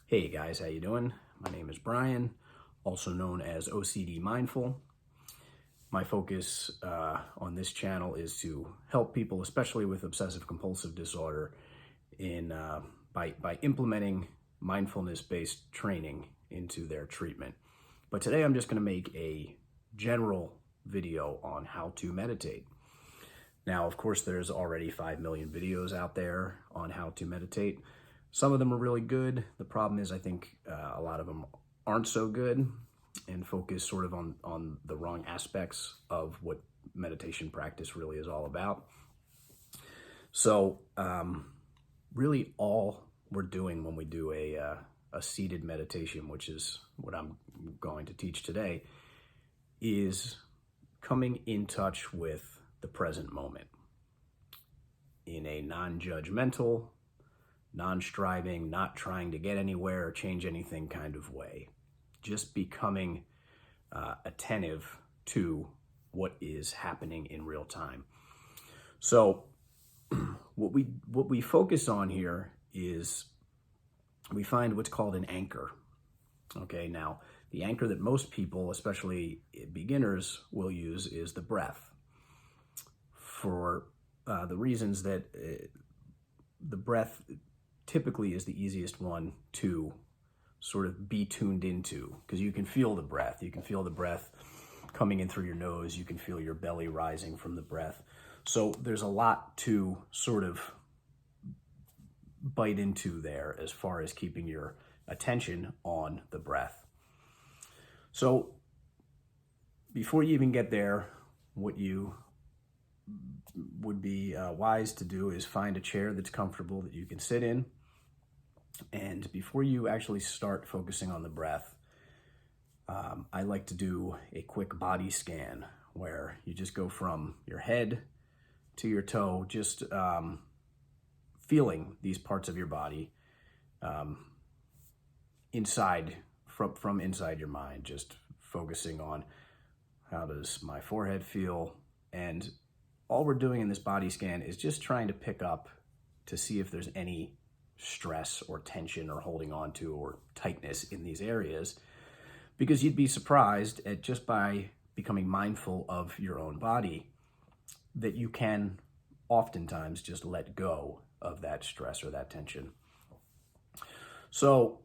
Hey guys, how you doing? My name is Brian, also known as OCD Mindful. My focus on this channel is to help people, especially with obsessive compulsive disorder, by implementing mindfulness-based training into their treatment. But today I'm just going to make a general video on how to meditate. Now, of course, there's already 5 million videos out there on how to meditate. Some of them are really good. The problem is I think a lot of them aren't so good and focus sort of on the wrong aspects of what meditation practice really is all about. So really all we're doing when we do a seated meditation, which is what I'm going to teach today, is coming in touch with the present moment in a non-judgmental, non-striving, not trying to get anywhere or change anything kind of way. Just becoming attentive to what is happening in real time. So what we focus on here is we find what's called an anchor. Okay, now the anchor that most people, especially beginners, will use is the breath, for the reasons that the breath typically is the easiest one to sort of be tuned into, because you can feel the breath. You can feel the breath coming in through your nose. You can feel your belly rising from the breath. So there's a lot to sort of bite into there as far as keeping your attention on the breath. So before you even get there, what you would be wise to do is find a chair that's comfortable that you can sit in. And before you actually start focusing on the breath, I like to do a quick body scan where you just go from your head to your toe, just feeling these parts of your body inside, from inside your mind, just focusing on how does my forehead feel. And all we're doing in this body scan is just trying to pick up to see if there's any stress or tension or holding on to or tightness in these areas, because you'd be surprised at just by becoming mindful of your own body that you can oftentimes just let go of that stress or that tension. So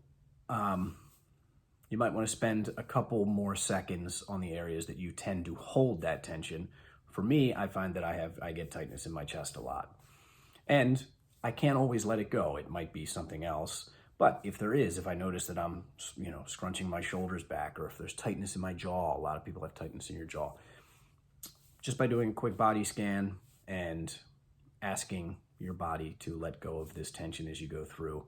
you might want to spend a couple more seconds on the areas that you tend to hold that tension. For me, I find that I get tightness in my chest a lot, and I can't always let it go. It might be something else, but if I notice that I'm, scrunching my shoulders back, or if there's tightness in my jaw, a lot of people have tightness in your jaw, just by doing a quick body scan and asking your body to let go of this tension as you go through.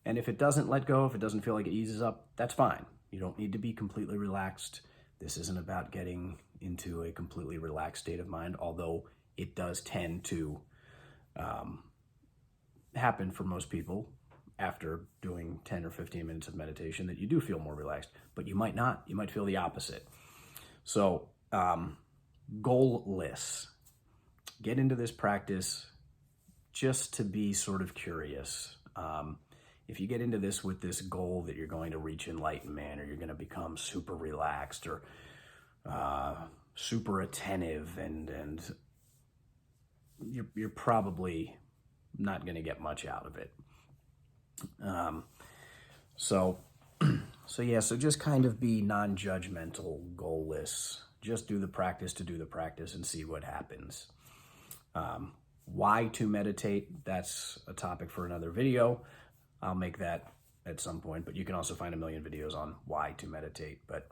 And if it doesn't let go, if it doesn't feel like it eases up, that's fine. You don't need to be completely relaxed. This isn't about getting into a completely relaxed state of mind, although it does tend to happen for most people after doing 10 or 15 minutes of meditation, that you do feel more relaxed, but you might not. You might feel the opposite. So goalless. Get into this practice just to be sort of curious. If you get into this with this goal that you're going to reach enlightenment, or you're going to become super relaxed, or super attentive, and you're probably not going to get much out of it. So just kind of be non-judgmental, goalless. Just do the practice to do the practice and see what happens. Why to meditate? That's a topic for another video. I'll make that at some point, but you can also find a million videos on why to meditate. But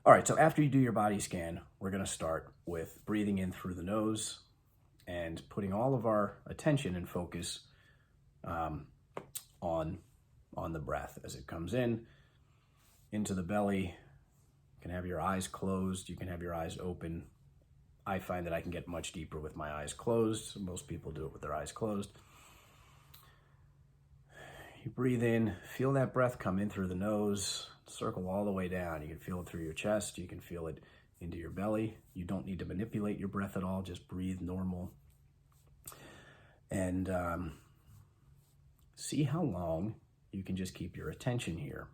all right, so after you do your body scan, we're going to start with breathing in through the nose and putting all of our attention and focus on the breath as it comes in into the belly. You can have your eyes closed. You can have your eyes open. I find that I can get much deeper with my eyes closed. Most people do it with their eyes closed. You breathe in, feel that breath come in through the nose, circle all the way down. You can feel it through your chest. You can feel it into your belly. You don't need to manipulate your breath at all. Just breathe normal. And see how long you can just keep your attention here.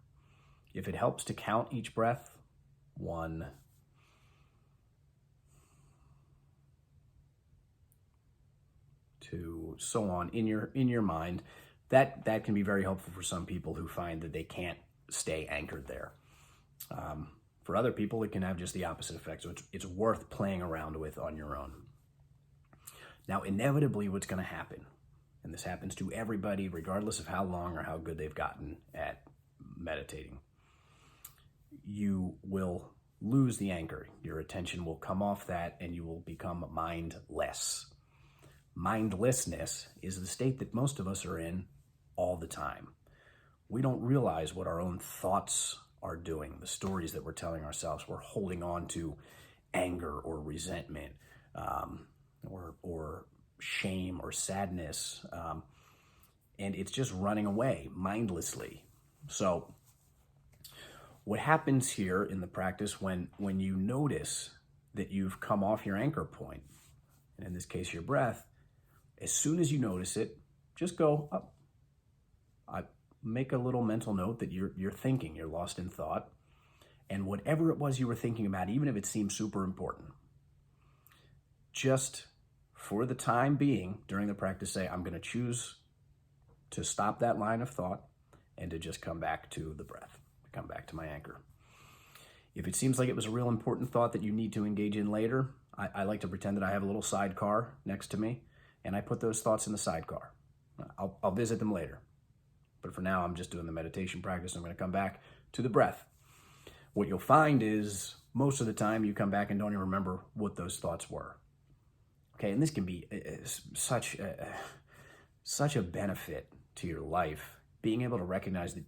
If it helps to count each breath, 1, 2, so on, in your mind, that can be very helpful for some people who find that they can't stay anchored there. For other people, it can have just the opposite effect. So it's worth playing around with on your own. Now, inevitably, what's going to happen, and this happens to everybody, regardless of how long or how good they've gotten at meditating, you will lose the anchor. Your attention will come off that, and you will become mindless. Mindlessness is the state that most of us are in all the time. We don't realize what our own thoughts are doing, the stories that we're telling ourselves. We're holding on to anger or resentment, or shame or sadness, and it's just running away mindlessly. So what happens here in the practice when you notice that you've come off your anchor point, and in this case your breath, as soon as you notice it, just go up. Make a little mental note that you're thinking, you're lost in thought, and whatever it was you were thinking about, even if it seems super important, just for the time being during the practice, say, I'm going to choose to stop that line of thought and to just come back to the breath, come back to my anchor. If it seems like it was a real important thought that you need to engage in later, I like to pretend that I have a little sidecar next to me, and I put those thoughts in the sidecar. I'll visit them later. But for now, I'm just doing the meditation practice. I'm going to come back to the breath. What you'll find is most of the time you come back and don't even remember what those thoughts were. Okay, and this can be such a benefit to your life, being able to recognize that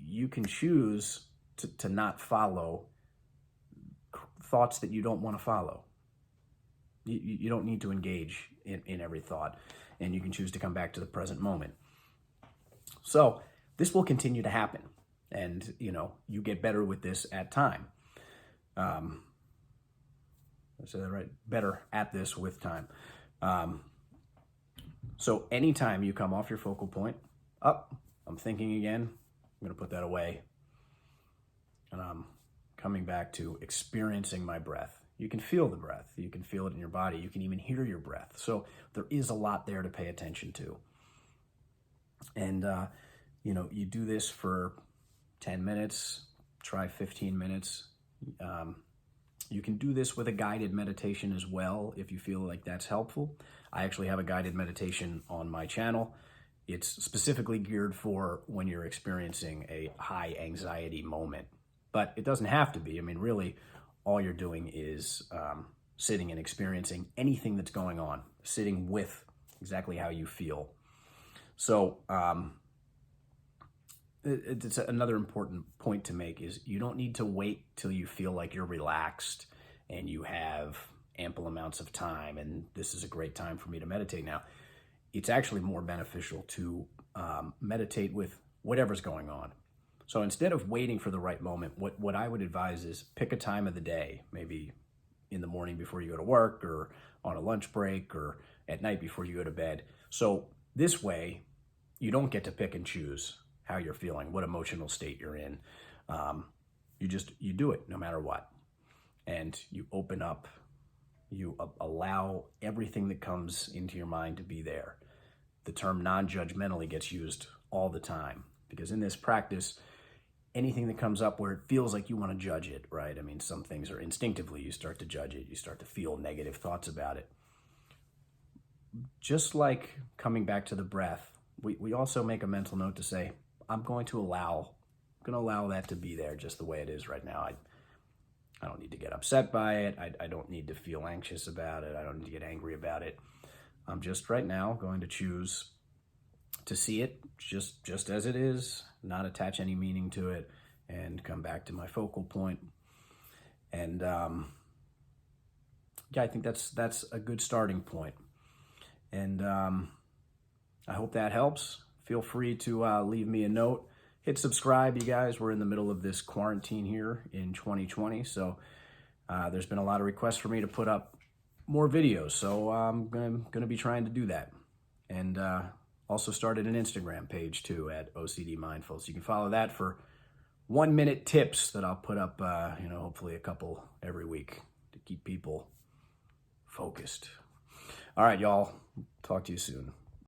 you can choose to not follow thoughts that you don't want to follow. You don't need to engage in every thought, and you can choose to come back to the present moment. So this will continue to happen, and you get better with this at time. I said that right? Better at this with time. So anytime you come off your focal point, up, I'm thinking again, I'm going to put that away, and I'm coming back to experiencing my breath. You can feel the breath. You can feel it in your body. You can even hear your breath. So there is a lot there to pay attention to. And, you do this for 10 minutes, try 15 minutes. You can do this with a guided meditation as well if you feel like that's helpful. I actually have a guided meditation on my channel. It's specifically geared for when you're experiencing a high anxiety moment. But it doesn't have to be. I mean, really, all you're doing is sitting and experiencing anything that's going on, sitting with exactly how you feel. So it's another important point to make is you don't need to wait till you feel like you're relaxed and you have ample amounts of time and this is a great time for me to meditate now. It's actually more beneficial to meditate with whatever's going on. So instead of waiting for the right moment, what I would advise is pick a time of the day, maybe in the morning before you go to work or on a lunch break or at night before you go to bed. So this way, you don't get to pick and choose how you're feeling, what emotional state you're in. You do it no matter what. And you open up, you allow everything that comes into your mind to be there. The term non-judgmentally gets used all the time because in this practice, anything that comes up where it feels like you want to judge it, right? I mean, some things are instinctively, you start to judge it, you start to feel negative thoughts about it. Just like coming back to the breath, we also make a mental note to say, I'm going to allow that to be there just the way it is right now. I don't need to get upset by it. I don't need to feel anxious about it. I don't need to get angry about it. I'm just right now going to choose to see it just as it is, not attach any meaning to it, and come back to my focal point. And I think that's a good starting point. And I hope that helps. Feel free to leave me a note. Hit subscribe, you guys. We're in the middle of this quarantine here in 2020, so there's been a lot of requests for me to put up more videos, so I'm gonna be trying to do that. And Also started an Instagram page too at OCD Mindful. So you can follow that for 1-minute tips that I'll put up, hopefully a couple every week to keep people focused. All right, y'all. Talk to you soon.